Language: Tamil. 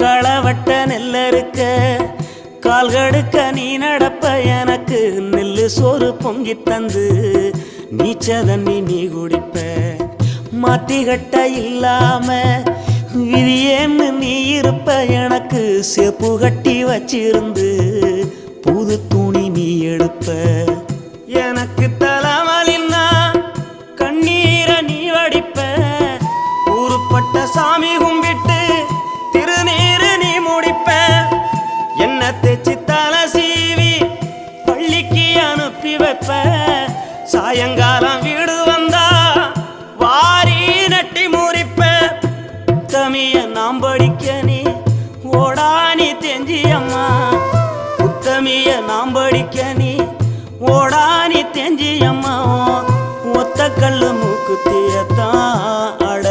களவட்ட நெல்லறுக்க கால்கடுக்க நீ நடப்ப எனக்கு நெல்லு சோறு பொங்கி தந்து நீச்ச தண்ணி நீ குடிப்ப மாத்திகட்ட இல்லாம விதியேன்னு நீ இருப்ப எனக்கு சேப்பு கட்டி வச்சிருந்து புது துணி நீ எடுப்ப எனக்கு தலைமலின்னா கண்ணீரை நீ வடிப்ப ஊருப்பட்ட சாமி கும்பிட்டு திருநீரு நீ முடிப்ப என்ன தேச்சி தலை சீவி பள்ளிக்கு அனுப்பி வைப்ப சாயங்காலம் வீடு வந்தா வாரி நட்டி முறிப்ப உத்தமிய நாம் படிக்க நீ ஓடானி தெஞ்சியம்மா உத்தமிய நாம் படிக்க நீ ஓடானி தெஞ்சியம்மா ஒத்த கல்லு மூக்குத்தியத்தான் அட